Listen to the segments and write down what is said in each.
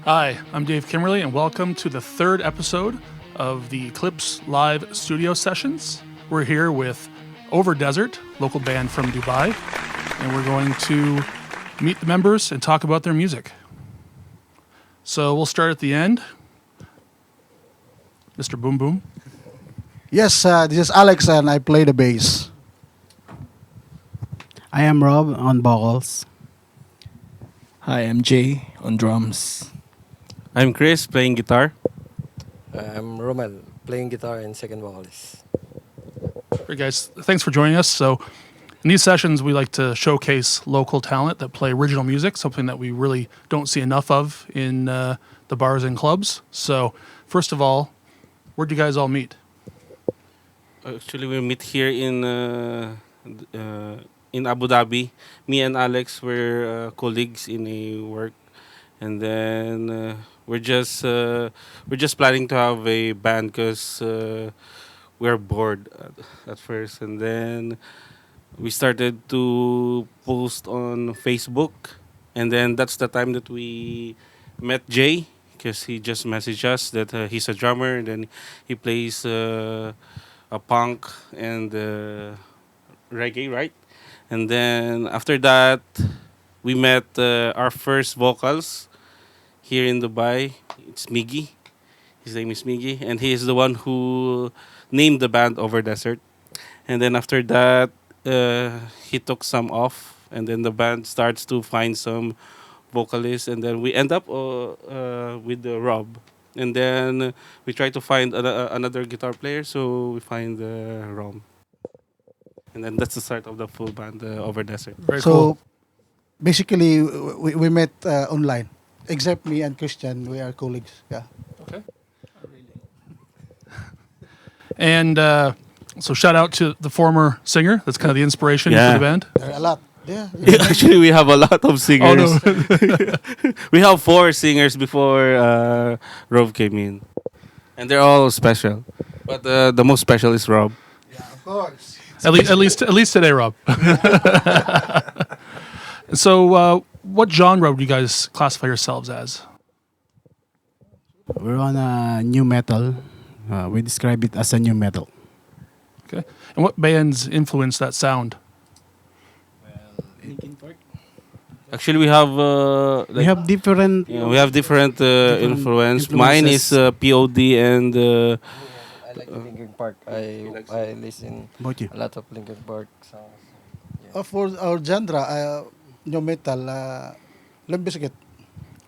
Hi, I'm Dave Kimberly, and welcome to the third episode of the Eclipse live studio sessions. We're here with Over Desert, local band from Dubai, and we're going to meet the members and talk about their music. So we'll start at the end. Mr. Boom Boom. Yes, this is Alex and I play the bass. I am Rob on vocals. Hi, I'm Jay on drums. I'm Chris playing guitar. I'm Romel, playing guitar and second vocalist. Great, guys. Thanks for joining us. So in these sessions, we like to showcase local talent that play original music, something that we really don't see enough of in the bars and clubs. So first of all, where'd you guys all meet? Actually, we meet here in Abu Dhabi. Me and Alex were colleagues in a work, and then we're just planning to have a band because we're bored at first, and then we started to post on Facebook, and then that's the time that we met Jay because he just messaged us that he's a drummer, and then he plays a punk and reggae, right? And then after that, we met our first vocals here in Dubai. It's Miggy. His name is Miggy, and he is the one who named the band Over Desert. And then after that, he took some off, and then the band starts to find some vocalists, and then we end up with Rob. And then we try to find another guitar player, so we find Rom. And then that's the start of the full band, Over Desert. Very So cool. basically, we met online. Except me and Christian, we are colleagues. Yeah. Okay. And so shout out to the former singer. That's kind of the inspiration Yeah. for the band. There are a lot. Yeah. Actually, we have a lot of singers. Oh, no. We have 4 singers before Rob came in, and they're all special. But the most special is Rob. Of course. At least today, Rob. So, what genre would you guys classify yourselves as? We're on a new metal. We describe it as a new metal. Okay. And what bands influence that sound? Actually, we have We have different. we have different influence. Mine is influences. POD and I like Linkin Park. I listen About you. a lot of Linkin Park songs. For our genre, new metal, Limp Bizkit.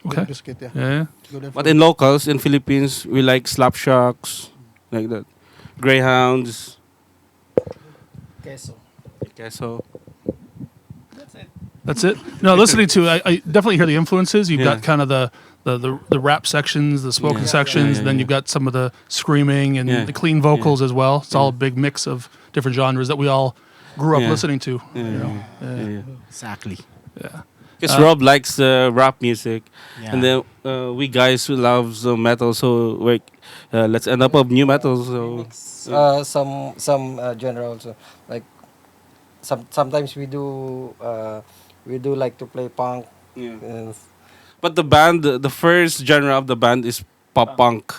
Okay. Limp Bizkit, yeah. Yeah. Good but in locals in Philippines we like Slapshocks, like that, Greyhounds, Queso. Queso. That's it. No, listening to I definitely hear the influences. You've Yeah. got kind of the rap sections, the spoken Yeah. sections, Yeah, then yeah. you've got some of the screaming and Yeah. the clean vocals as well. It's all a Yeah. big mix of different genres that we all grew up Yeah. listening to. Yeah, You know? yeah. Exactly. Yeah. Because Rob likes rap music, Yeah. and then we guys who loves metal, so let's end up of new metal. So Some genre also. Like sometimes we do like to play punk. yeah. And But the first genre of the band is pop punk,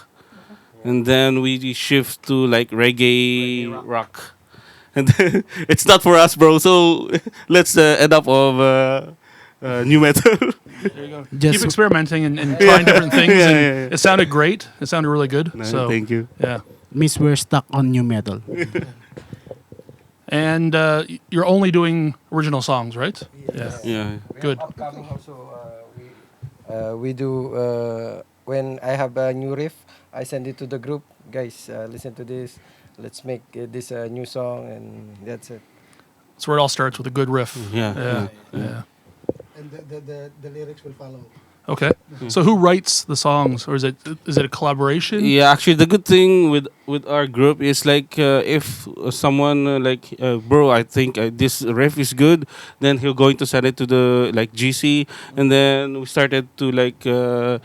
and then we shift to like reggae rock. And then, it's not for us, bro. So let's end up of new metal. Keep experimenting and trying different things. Yeah, And yeah, yeah. it sounded great. It sounded really good. No, So thank you. yeah. Means we're stuck on new metal. And you're only doing original songs, right? Yeah. Yeah. we Good. have upcoming also. We do when I have a new riff, I send it to the group. Guys, listen to this. Let's make this a new song, and that's it. That's where it all starts, with a good riff. Yeah. Yeah. Yeah. Yeah. And the lyrics will follow. Okay. So who writes the songs, or is it a collaboration? Yeah, actually, the good thing with our group is like if someone bro, I think this riff is good, then he'll going to send it to the like GC, and then we started to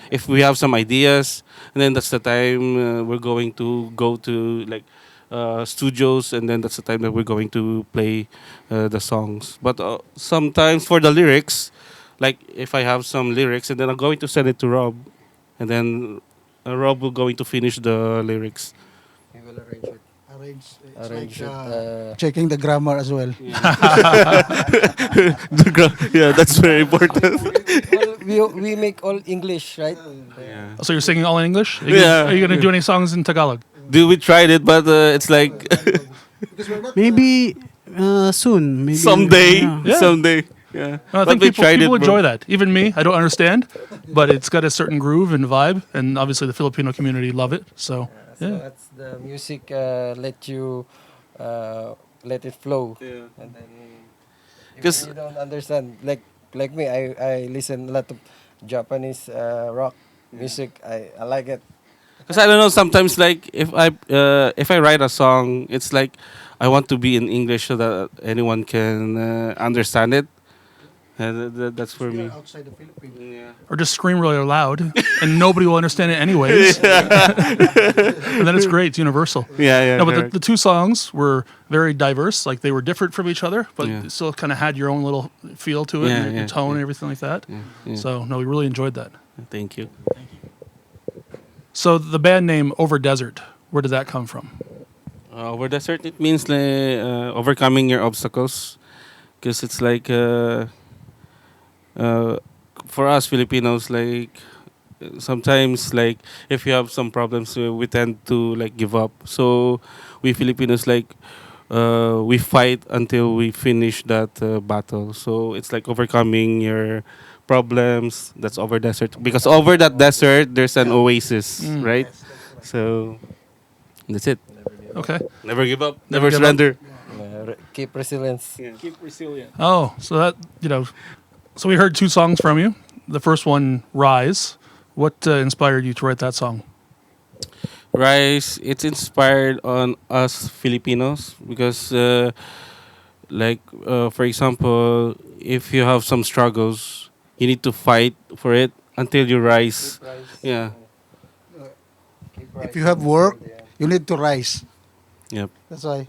if we have some ideas, and then that's the time we're going to go to like studios, and then that's the time that we're going to play the songs. But sometimes for the lyrics, like if I have some lyrics, and then I'm going to send it to Rob, and then Rob will going to finish the lyrics. We will arrange it. Arrange, Arrange it. checking the grammar as well. Yeah, that's very important. We make all English, right? Yeah. So you're singing all in English? Yeah. Are you going to do any songs in Tagalog? Dude, we tried it, but it's like Maybe soon. Maybe someday, Yeah. someday. Yeah. No, I But think we people, tried people it, bro. enjoy that. Even me, I don't understand, but it's got a certain groove and vibe, and obviously the Filipino community love it. So, So yeah. that's the music. Let you let it flow, Yeah. and then if 'Cause- you don't understand, like me, I listen a lot of Japanese rock music. I like it. Because I don't know, sometimes like if I write a song, it's like I want to be in English so that anyone can understand it. And that's for me. Outside the Philippines. Yeah. Or just scream really loud, and nobody will understand it anyways. And then it's great. It's universal. Yeah, No, but correct. the two songs were very diverse. Like they were different from each other, but Yeah. still kind of had your own little feel to it, Yeah, and your yeah, tone yeah. and everything like that. Yeah. So, no, we really enjoyed that. Thank you. So the band name Over Desert, where did that come from? Over desert, it means like overcoming your obstacles. Because it's like for us Filipinos, like sometimes like if you have some problems, we tend to like give up. So we Filipinos like we fight until we finish that battle. So it's like overcoming your problems. That's over desert because over that desert there's an oasis, Mm. right? So that's it. Okay. Never give up. Never Never, give up. surrender. Keep resilience. Keep resilient. Oh, so that, so we heard two songs from you. The first one, Rise. What inspired you to write that song? Rice, it's inspired on us Filipinos because, for example, if you have some struggles, you need to fight for it until you rise. Yeah. If you have work, you need to rise. Yep. That's why.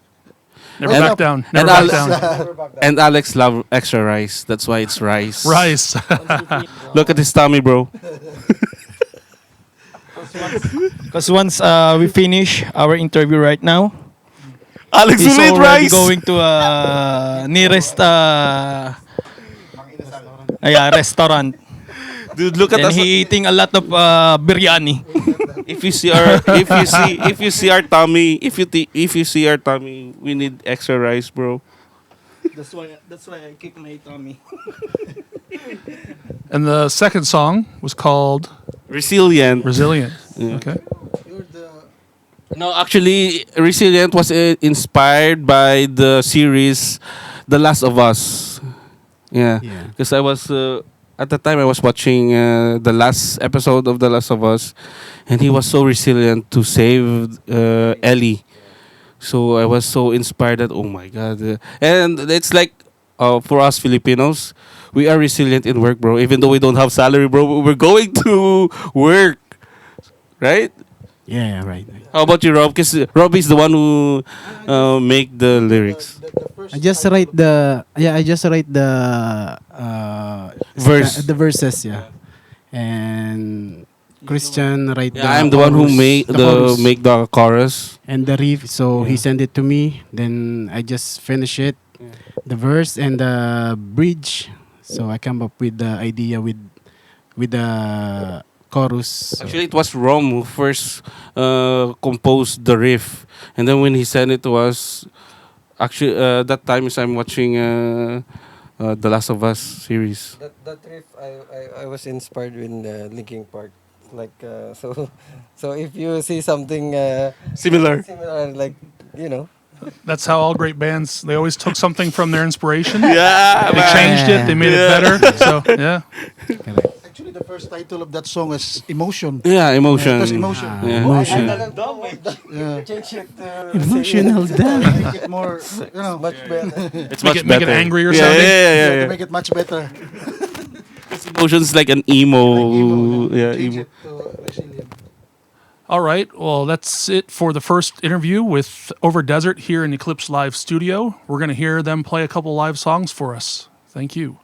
Never And- back down. Never and back I'll- down. Never back down. And Alex love extra rice. That's why it's rice. Rise. Look at his tummy, bro. Because once we finish our interview right now, Alex he's will eat already rice. going to nearest restaurant. Dude, look at And us. he eating a lot of biryani. If you see our tummy, we need extra rice, bro. That's why I keep my tummy. And the second song was called Resilient. Resilient. Yeah. Okay. No, actually, Resilient was inspired by the series The Last of Us. Yeah. Yeah. Because I was, at the time, I was watching the last episode of The Last of Us, and he was so resilient to save Ellie. So I was so inspired that, oh my God. And it's like, for us Filipinos, we are resilient in work, bro. Even though we don't have salary, bro, we're going to work. Right? Yeah, right. How about you, Rob? Because Rob is the one who make the lyrics. I just write the Verse. the verses, yeah. And Christian write the Yeah, I'm the one who chorus, make the chorus. and the riff. So he Yeah. sent it to me. Then I just finish it, the verse and the bridge. So I come up with the idea with the chorus. So Actually, it was Rom who first composed the riff, and then when he sent it to us, actually that time is I'm watching the Last of Us series. That riff, I was inspired in the Linkin Park. Like so if you see something Similar. similar, like That's how all great bands, they always took something from their inspiration. Yeah, They man. changed it. They made it Yeah. better. So, yeah. Actually, the first title of that song is Emotion. Yeah, emotion. That's emotion. Yeah. Emotion. Yeah. change it to Emotional damage. Make it more, much better. It's Make much it better. angrier yeah, sounding? Yeah, yeah, To yeah. make it much better. Emotion's like an emo. Yeah, Change emo. it to resilient. All right. Well, that's it for the first interview with Over Desert here in Eclipse Live Studio. We're going to hear them play a couple live songs for us. Thank you.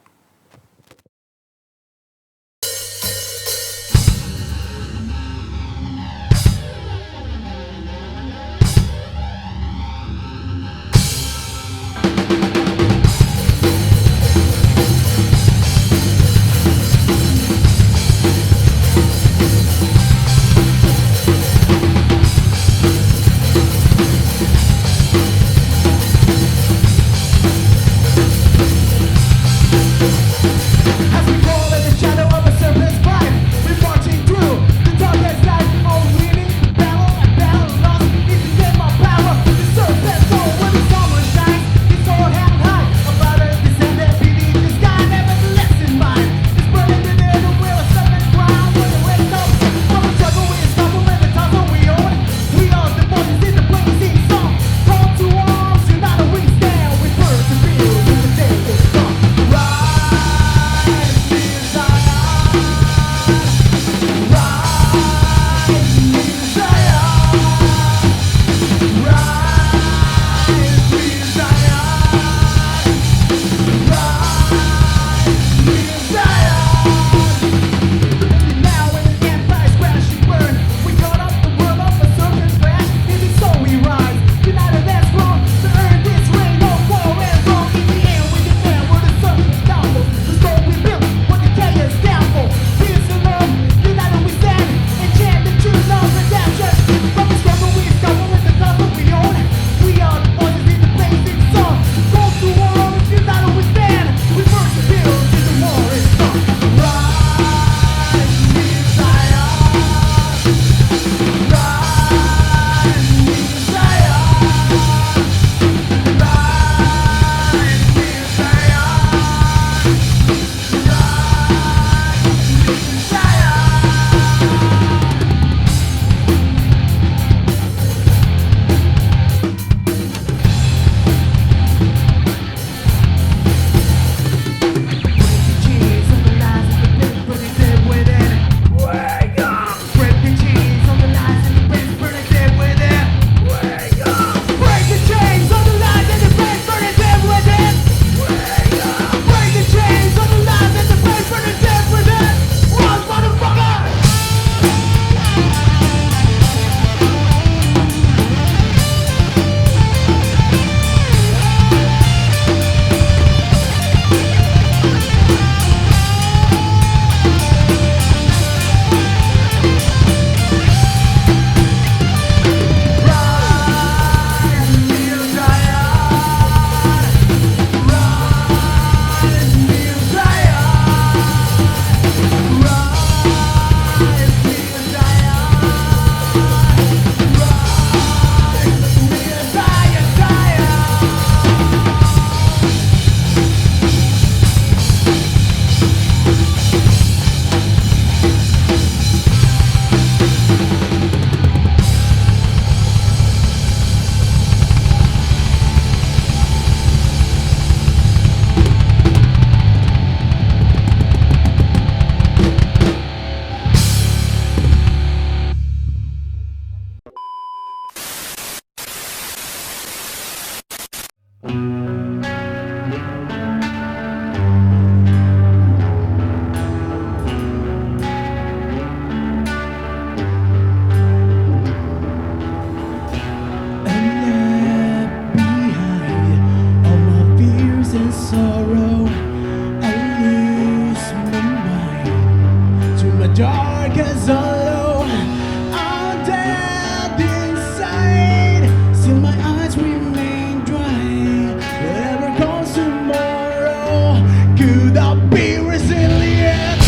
dark as hollow, I'm dead inside. Still my eyes remain dry. Whatever comes tomorrow, could I be resilient?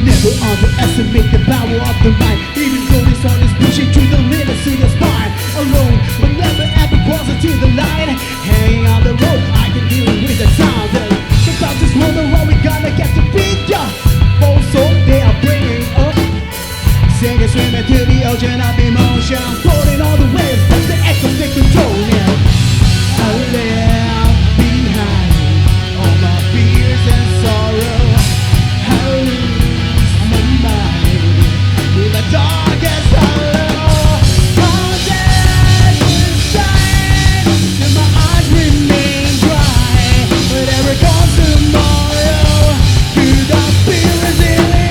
Never underestimate the power of the mind. Even though this heart is pushing through the limits to your spine. Alone, but never ever closer to the light. Hanging on the road, I can deal with the sound. And sometimes just wonder what we gonna get to beat ya. Both soul they are bringing up. Singing, swimming to the ocean of emotion. Floating all the waves, let the echoes take control. Yeah. I left behind all my fears and sorrow. I lose my mind in the darkest hollow. I'm dead inside, and my eyes remain dry. Whatever comes tomorrow, could I be resilient?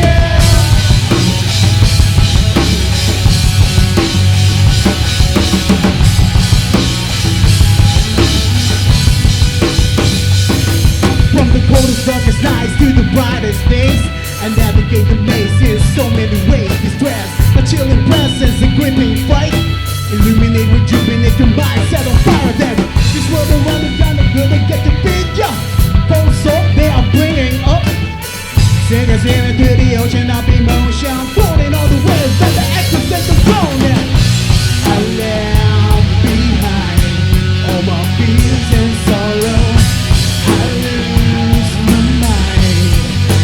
From the coldest, darkest nights to the brightest days, I navigate the maze in so many ways. Distress, a chilling presence, a gripping fight. Illuminate, rejuvenate your mind, set on fire. Then this world around is gonna get to beat ya. Cold soul, they are bringing up. Singers here into the ocean of emotion, floating all the waves that the echoes take the throne. Yeah. I left behind all my fears and sorrow. I lose my mind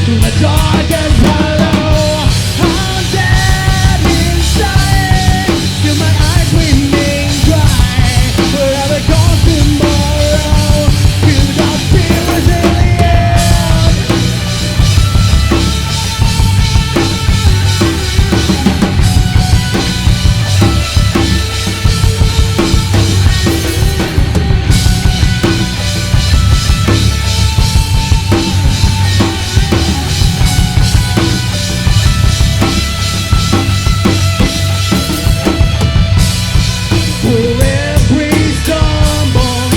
to the darkest hollow. I'm dead inside, till my eyes remain dry. Whatever comes tomorrow, could I be resilient? For every stumble,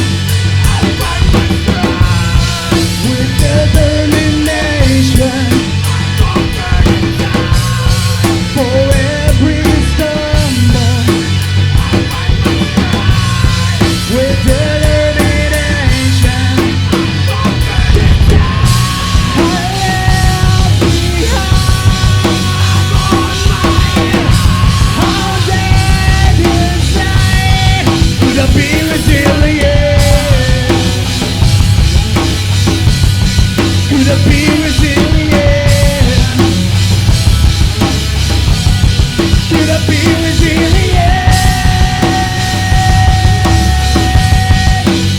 with determination. For every stumble, with determination. I left behind. I'm dead inside. Could I be resilient? Could I be resilient? Could I be resilient?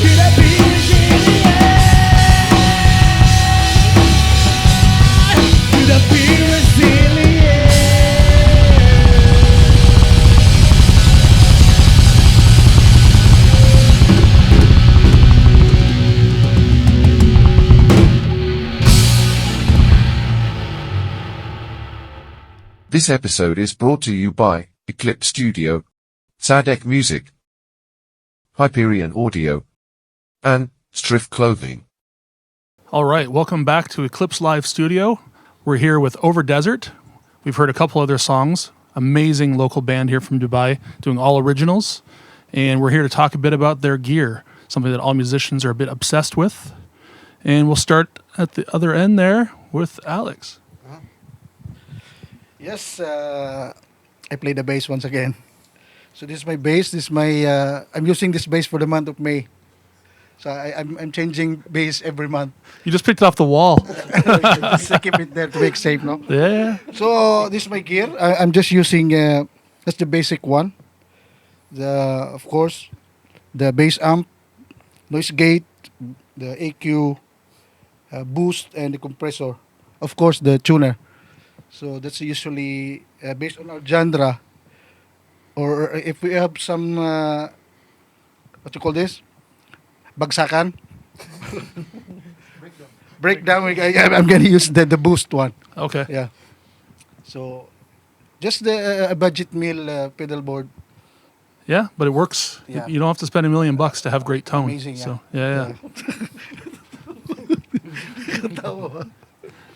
Could I be resilient? Could I be resilient? This episode is brought to you by Eclipse Studio, Sadek Music, Hyperion Audio, and Striff Clothing. All right, welcome back to Eclipse Live Studio. We're here with Over Desert. We've heard a couple other songs. Amazing local band here from Dubai, doing all originals. And we're here to talk a bit about their gear, something that all musicians are a bit obsessed with. And we'll start at the other end there with Alex. Yes, I play the bass once again. So this is my bass. This is my. I'm using this bass for the month of May. So I'm changing bass every month. You just picked it off the wall. Just to keep it there to make safe, no? Yeah. So this is my gear. I'm just using that's the basic one. Of course, the bass amp, noise gate, the AQ, boost, and the compressor. Of course, the tuner. So that's usually based on our genre, or if we have some what you call this bagsakan. Breakdown. I'm gonna use the boost one. Okay. Yeah. So, just the budget meal pedal board. Yeah, but it works. Yeah. You don't have to spend $1 million to have great tone. Amazing, yeah. So yeah.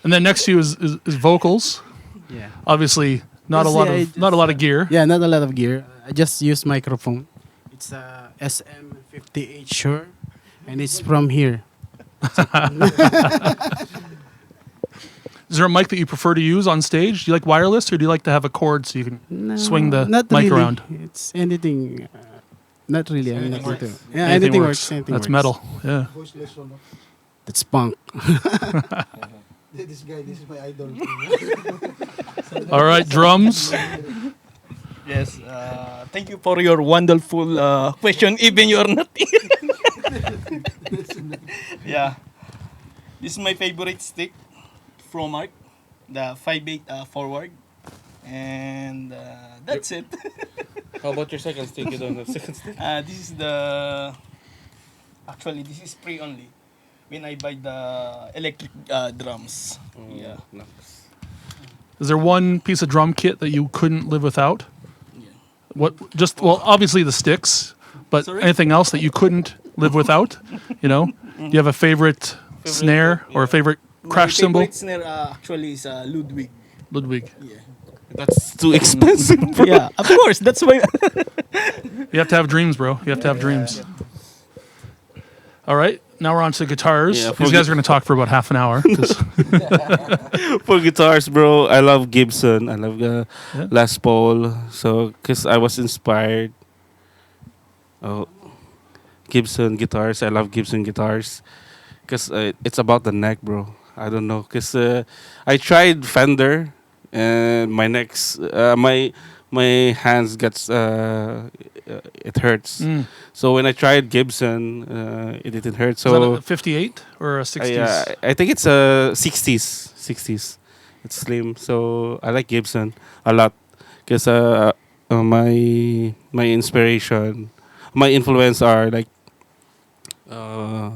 And then next to you is vocals. Yeah. Obviously, not Yes, a lot yeah, I of just, not a lot of gear. Yeah, not a lot of gear. I just use microphone. It's a SM58 Shure, and it's from here. Is there a mic that you prefer to use on stage? Do you like wireless, or do you like to have a cord so you can No, swing the not mic really. around? It's anything. Not really. I mean, Anything not works. into- Yeah, anything works. Anything That's works. metal. Yeah. That's punk. This is my idol. All right, drums. Yes. Thank you for your wonderful question. Even you are not. Yeah. This is my favorite stick from Mark, the 5/8 forward, and that's it. How about your second stick? You don't have second stick? This is the. Actually, this is free only. When I buy the electric drums. Yeah. Nice. Is there one piece of drum kit that you couldn't live without? Yeah. What? Just well, obviously the sticks, but Sorry? anything else that you couldn't live without? You know, do you have a favorite snare or a favorite crash My cymbal? favorite snare actually is Ludwig. Ludwig. Yeah. That's too expensive, bro. Yeah, of course. That's why. You have to have dreams, bro. You have to have dreams. All right, now we're on to guitars. Yeah, These guys are going to talk for about half an hour. 'cause- For guitars, bro, I love Gibson. I love Yeah. Les Paul. So, because I was inspired. Oh, Gibson guitars. I love Gibson guitars. Because it's about the neck, bro. I don't know. Because I tried Fender, and my neck's my hands gets it hurts. Mm. So when I tried Gibson, it didn't hurt. Is that So a 58 or a 60s? I think it's a 60s. 60s. It's slim. So I like Gibson a lot because my inspiration, my influence are like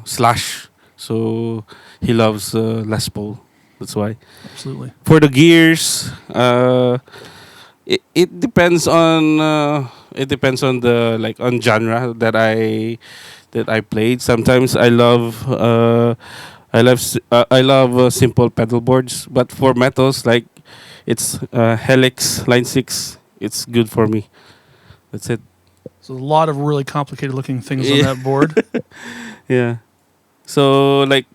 Slash. So he loves Les Paul. That's why. Absolutely. For the gears, it depends on the like on genre that I played. Sometimes I love simple pedal boards, but for metals like it's Helix Line 6. It's good for me. That's it. So a lot of really complicated looking things on Yeah. that board. Yeah. So like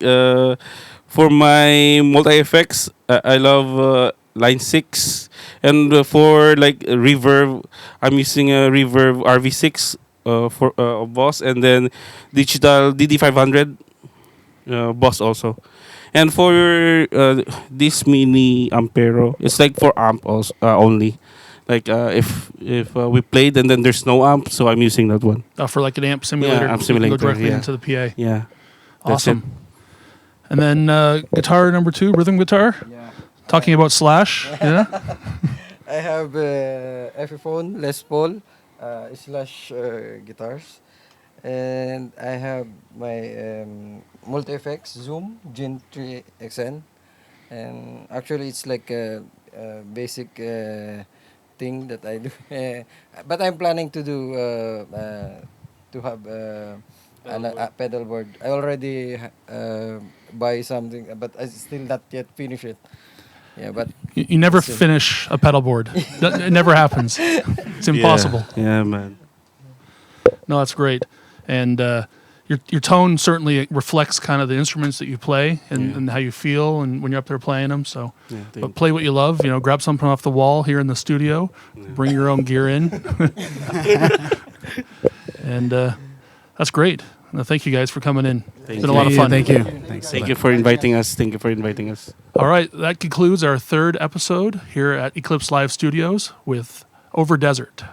for my multi effects, I love Line 6, and for like reverb, I'm using a reverb RV6 for Boss, and then digital DD500 Boss also. And for this mini Ampero, it's like for amp also, only. Like if we played and then there's no amp, so I'm using that one. For like an amp simulator. amp so you can go simulator, directly yeah. into the PA. Yeah. That's Awesome. And then guitar number 2, rhythm guitar. Yeah. Talking about Slash. Yeah. I have Epiphone, Les Paul, slash guitars, and I have my multi-effects Zoom Gen 3 XN, and actually it's like a basic thing that I do, but I'm planning to do to have a pedal board. I already buy something, but I still not yet finish it. Yeah, but You never So- finish a pedal board. It never happens. It's impossible. Yeah, man. No, that's great. And your tone certainly reflects kind of the instruments that you play and, Yeah. and how you feel and when you're up there playing them. So, Yeah, but play what you love. You know, grab something off the wall here in the studio. Bring your own gear in. And that's great. Thank you guys for coming in. It's been a lot of Yeah, fun. thank you. Thanks. Thank you for inviting us. Thank you for inviting us. All right, that concludes our third episode here at Eclipse Live Studios with Over Desert.